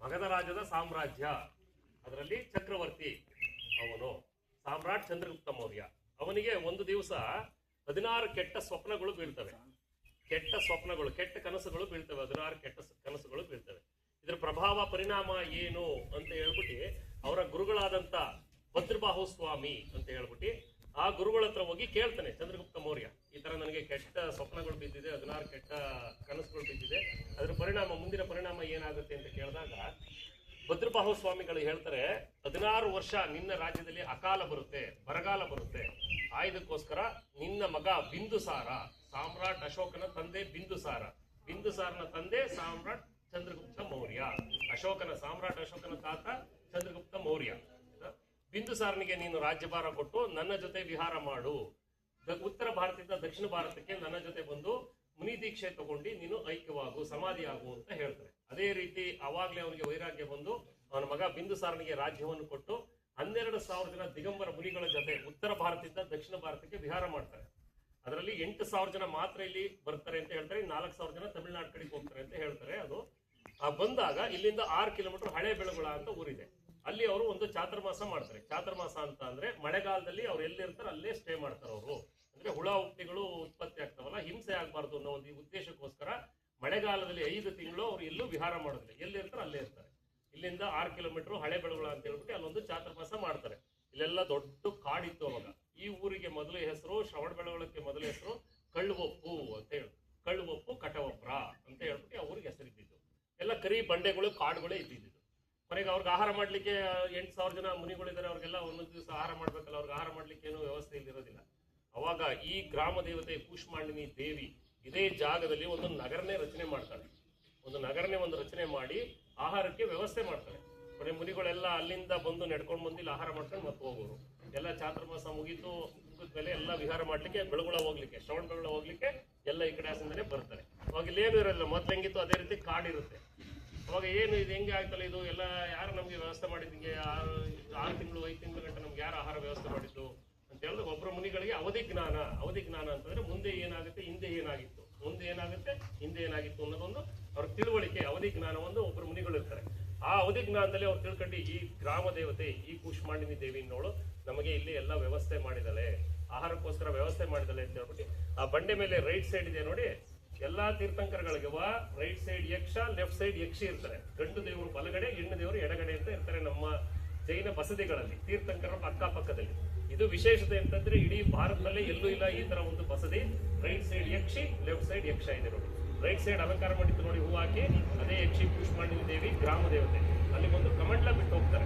ಮಗಧ ರಾಜ್ಯದ ಸಾಮ್ರಾಜ್ಯ, ಅದರಲ್ಲಿ ಚಕ್ರವರ್ತಿ ಅವನು ಸಾಮ್ರಾಟ್ ಚಂದ್ರಗುಪ್ತ ಮೌರ್ಯ. ಅವನಿಗೆ ಒಂದು ದಿವಸ 16 ಕೆಟ್ಟ ಸ್ವಪ್ನಗಳು ಬೀಳ್ತವೆ. ಕೆಟ್ಟ ಸ್ವಪ್ನಗಳು, ಕೆಟ್ಟ ಕನಸುಗಳು ಬೀಳ್ತವೆ. 16 ಕೆಟ್ಟ ಕನಸುಗಳು ಬೀಳ್ತವೆ. ಇದರ ಪ್ರಭಾವ ಪರಿಣಾಮ ಏನು ಅಂತ ಹೇಳ್ಬಿಟ್ಟು ಅವರ ಗುರುಗಳಾದಂತ ಭದ್ರಬಾಹು ಸ್ವಾಮಿ ಅಂತ ಹೇಳ್ಬಿಟ್ಟು ಆ ಗುರುಗಳ ಹತ್ರ ಹೋಗಿ ಕೇಳ್ತಾನೆ ಚಂದ್ರಗುಪ್ತ ಮೌರ್ಯ. ಈ ತರ ನನಗೆ ಕೆಟ್ಟ ಸ್ವಪ್ನಗಳು ಬಿದ್ದಿದೆ, 16 ಕೆಟ್ಟ ಕನಸುಗಳು ಬಿದ್ದಿದೆ, ಅದ್ರ ಪರಿಣಾಮ, ಮುಂದಿನ ಪರಿಣಾಮ ಏನಾಗುತ್ತೆ ಅಂತ ಕೇಳಿದಾಗ ಭದ್ರಬಾಹು ಸ್ವಾಮಿಗಳು ಹೇಳ್ತಾರೆ, 16 ವರ್ಷ ನಿನ್ನ ರಾಜ್ಯದಲ್ಲಿ ಅಕಾಲ ಬರುತ್ತೆ, ಬರಗಾಲ ಬರುತ್ತೆ. ಆಯ್ದಕ್ಕೋಸ್ಕರ ನಿನ್ನ ಮಗ ಬಿಂದುಸಾರ, ಸಾಮ್ರಾಟ್ ಅಶೋಕನ ತಂದೆ ಬಿಂದುಸಾರ, ಬಿಂದುಸಾರನ ತಂದೆ ಸಾಮ್ರಾಟ್ ಚಂದ್ರಗುಪ್ತ ಮೌರ್ಯ, ಸಾಮ್ರಾಟ್ ಅಶೋಕನ ತಾತ ಚಂದ್ರಗುಪ್ತ ಮೌರ್ಯ. ಬಿಂದುಸಾರನಿಗೆ ನೀನು ರಾಜ್ಯಭಾರ ಕೊಟ್ಟು ನನ್ನ ಜೊತೆ ವಿಹಾರ ಮಾಡು, ಉತ್ತರ ಭಾರತದಿಂದ ದಕ್ಷಿಣ ಭಾರತಕ್ಕೆ ನನ್ನ ಜೊತೆ ಬಂದು ಮುನಿ ದೀಕ್ಷೆ ತಗೊಂಡು ನೀನು ಐಕ್ಯವಾಗು, ಸಮಾಧಿ ಆಗು ಅಂತ ಹೇಳ್ತಾರೆ. ಅದೇ ರೀತಿ ಅವಾಗ್ಲೇ ಅವನಿಗೆ ವೈರಾಗ್ಯ ಬಂದು ಅವನ ಮಗ ಬಿಂದುಸಾರನಿಗೆ ರಾಜ್ಯವನ್ನು ಕೊಟ್ಟು 12,000 ಜನ ದಿಗಂಬರ ಮುನಿಗಳ ಜೊತೆ ಉತ್ತರ ಭಾರತದಿಂದ ದಕ್ಷಿಣ ಭಾರತಕ್ಕೆ ವಿಹಾರ ಮಾಡ್ತಾರೆ. ಅದರಲ್ಲಿ 8,000 ಜನ ಮಾತ್ರ ಇಲ್ಲಿ ಬರ್ತಾರೆ ಅಂತ ಹೇಳ್ತಾರೆ, 4,000 ಜನ ತಮಿಳುನಾಡು ಕಡೆಗೆ ಹೋಗ್ತಾರೆ ಅಂತ ಹೇಳ್ತಾರೆ. ಅದು ಬಂದಾಗ ಇಲ್ಲಿಂದ 6 ಕಿಲೋಮೀಟರ್ ಹಳೆ ಬೆಳಗುಳ ಅಂತ ಊರಿದೆ. ಅಲ್ಲಿ ಅವರು ಒಂದು ಚಾತುರ್ಮಾಸ ಮಾಡ್ತಾರೆ. ಚಾತುರ್ಮಾಸ ಅಂತ ಅಂದ್ರೆ ಮಳೆಗಾಲದಲ್ಲಿ ಅವ್ರು ಎಲ್ಲಿರ್ತಾರೆ ಅಲ್ಲೇ ಸ್ಟೇ ಮಾಡ್ತಾರೆ. ಅವರು ಅಂದ್ರೆ ಹುಳ ಹುಪ್ಟಿಗಳು ಉತ್ಪತ್ತಿ ಆಗ್ತಾವಲ್ಲ, ಹಿಂಸೆ ಆಗ್ಬಾರ್ದು ಅನ್ನೋ ಒಂದು ಉದ್ದೇಶಕ್ಕೋಸ್ಕರ ಮಳೆಗಾಲದಲ್ಲಿ 5 ತಿಂಗಳು ಅವ್ರು ಎಲ್ಲೂ ವಿಹಾರ ಮಾಡೋದಿಲ್ಲ, ಎಲ್ಲಿರ್ತಾರೆ ಅಲ್ಲೇ ಇರ್ತಾರೆ. ಇಲ್ಲಿಂದ 6 ಕಿಲೋಮೀಟರ್ ಹಳೆ ಬೆಳಗುಳ ಅಂತ ಹೇಳ್ಬಿಟ್ಟು ಅಲ್ಲೊಂದು ಚಾತುರ್ಮಾಸ ಮಾಡ್ತಾರೆ. ಇಲ್ಲೆಲ್ಲ ದೊಡ್ಡ ಕಾಡಿತ್ತು ಅವಾಗ. ಈ ಊರಿಗೆ ಮೊದಲ ಹೆಸರು, ಶ್ರವಣ ಬೆಳಗೊಳಕ್ಕೆ ಮೊದಲ ಹೆಸರು ಕಳ್ಳುವಪ್ಪು ಅಂತ ಹೇಳಿ, ಕಳ್ಳುವಪ್ಪು ಕಟವಪ್ರ ಅಂತ ಹೇಳ್ಬಿಟ್ಟು ಆ ಊರಿಗೆ ಹೆಸರಿದ್ದಿದ್ದು. ಎಲ್ಲ ಕರಿ ಬಂಡೆಗಳು, ಕಾಡುಗಳೇ ಇದ್ದಿದ್ದು. ಕೊನೆಗೆ ಅವ್ರಿಗೆ ಆಹಾರ ಮಾಡ್ಲಿಕ್ಕೆ 8,000 ಜನ ಮುನಿಗಳಿದ್ದಾರೆ, ಅವ್ರಿಗೆಲ್ಲ ಒಂದೊಂದು ದಿವಸ ಆಹಾರ ಮಾಡ್ಬೇಕಲ್ಲ, ಅವ್ರಿಗೆ ಆಹಾರ ಮಾಡ್ಲಿಕ್ಕೆ ಏನೂ ವ್ಯವಸ್ಥೆ ಇಲ್ಲಿರೋದಿಲ್ಲ. ಅವಾಗ ಈ ಗ್ರಾಮ ದೇವತೆ ಕೂಷ್ಮಾಂಡಿನಿ ದೇವಿ ಇದೇ ಜಾಗದಲ್ಲಿ ಒಂದು ನಗರನೇ ರಚನೆ ಮಾಡ್ತಾಳೆ. ಒಂದು ರಚನೆ ಮಾಡಿ ಆಹಾರಕ್ಕೆ ವ್ಯವಸ್ಥೆ ಮಾಡ್ತಾಳೆ. ಕೊನೆ ಮುನಿಗಳೆಲ್ಲ ಅಲ್ಲಿಂದ ಬಂದು ನಡ್ಕೊಂಡು ಬಂದು ಇಲ್ಲಿ ಆಹಾರ ಮಾಡ್ಕೊಂಡು ಮತ್ತೆ ಹೋಗೋರು. ಎಲ್ಲ ಚಾತುರ್ಮಾಸ ಮುಗಿದ ಮೇಲೆ ಎಲ್ಲ ವಿಹಾರ ಮಾಡ್ಲಿಕ್ಕೆ ಬೆಳಗುಳ ಹೋಗ್ಲಿಕ್ಕೆ, ಶ್ರವಣ ಬೆಳಗುಳ ಹೋಗ್ಲಿಕ್ಕೆ ಎಲ್ಲ ಈ ಕಡೆ ಹಾಸನದಲ್ಲೇ ಬರ್ತಾರೆ. ಅವಾಗ ಇಲ್ಲೇನು ಇರಲ್ಲ, ಮೊದ್ಲು ಹೆಂಗಿತ್ತು ಅದೇ ರೀತಿ ಕಾಡಿರುತ್ತೆ. ಅವಾಗ ಏನು ಇದು ಹೆಂಗೆ ಆಗ್ತಲ್ಲ, ಇದು ಎಲ್ಲ ಯಾರು ನಮ್ಗೆ ವ್ಯವಸ್ಥೆ ಮಾಡಿದ್ದಿಗೆ 6 ತಿಂಗಳು 5 ತಿಂಗಳ ಗಂಟೆ ನಮ್ಗೆ ಯಾರು ಆಹಾರ ವ್ಯವಸ್ಥೆ ಮಾಡಿದ್ದು ಅಂತ ಹೇಳಿದ್ರೆ ಒಬ್ಬರು ಮುನಿಗಳಿಗೆ ಅವಧಿ ಜ್ಞಾನ ಅಂತಂದ್ರೆ ಮುಂದೆ ಏನಾಗುತ್ತೆ, ಹಿಂದೆ ಏನಾಗಿತ್ತು, ಮುಂದೆ ಏನಾಗುತ್ತೆ, ಹಿಂದೆ ಏನಾಗಿತ್ತು ಅನ್ನೋದೊಂದು ಅವ್ರ ತಿಳುವಳಿಕೆ, ಅವಧಿ ಜ್ಞಾನ ಒಂದು ಒಬ್ಬರು ಮುನಿಗಳು ಇರ್ತಾರೆ. ಆ ಅವಧಿ ಜ್ಞಾನದಲ್ಲಿ ಅವ್ರು ತಿಳ್ಕೊಂಡು ಈ ಗ್ರಾಮ ದೇವತೆ ಈ ಕೂಷ್ಮಾಂಡಿನಿ ದೇವಿನೋಳು ನಮಗೆ ಇಲ್ಲಿ ಎಲ್ಲ ವ್ಯವಸ್ಥೆ ಮಾಡಿದಾಳೆ, ಆಹಾರಕ್ಕೋಸ್ಕರ ವ್ಯವಸ್ಥೆ ಮಾಡಿದಾಳೆ ಅಂತ ಹೇಳ್ಬಿಟ್ಟು ಆ ಬಂಡೆ ಮೇಲೆ ರೈಟ್ ಸೈಡ್ ಇದೆ ನೋಡಿ, ಎಲ್ಲಾ ತೀರ್ಥಂಕರಗಳಿಗೆ ರೈಟ್ ಸೈಡ್ ಯಕ್ಷ, ಲೆಫ್ಟ್ ಸೈಡ್ ಯಕ್ಷಿ ಇರ್ತಾರೆ. ಗಂಡು ದೇವರು ಬಲಗಡೆ, ಹೆಣ್ಣು ದೇವರು ಎಡಗಡೆ ಅಂತ ಇರ್ತಾರೆ. ನಮ್ಮ ಜೈನ ಬಸದಿಗಳಲ್ಲಿ ತೀರ್ಥಂಕರ ಅಕ್ಕಪಕ್ಕದಲ್ಲಿ ಇದು ವಿಶೇಷತೆ ಅಂತಂದ್ರೆ ಇಡೀ ಭಾರತದಲ್ಲೇ ಎಲ್ಲೂ ಇಲ್ಲ ಈ ತರ ಒಂದು ಬಸದಿ. ರೈಟ್ ಸೈಡ್ ಯಕ್ಷಿ, ಲೆಫ್ಟ್ ಸೈಡ್ ಯಕ್ಷ ಇದೆ ನೋಡಿ. ರೈಟ್ ಸೈಡ್ ಅಲಂಕಾರ ಮಾಡಿದ್ದು ನೋಡಿ, ಹೂ ಹಾಕಿ, ಅದೇ ಯಕ್ಷಿ ಕೂಷ್ಮಾಂಡಿನಿ ದೇವಿ ಗ್ರಾಮ ದೇವತೆ. ಅಲ್ಲಿ ಒಂದು ಕಮಂಡ್ಲ ಬಿಟ್ಟು ಹೋಗ್ತಾರೆ.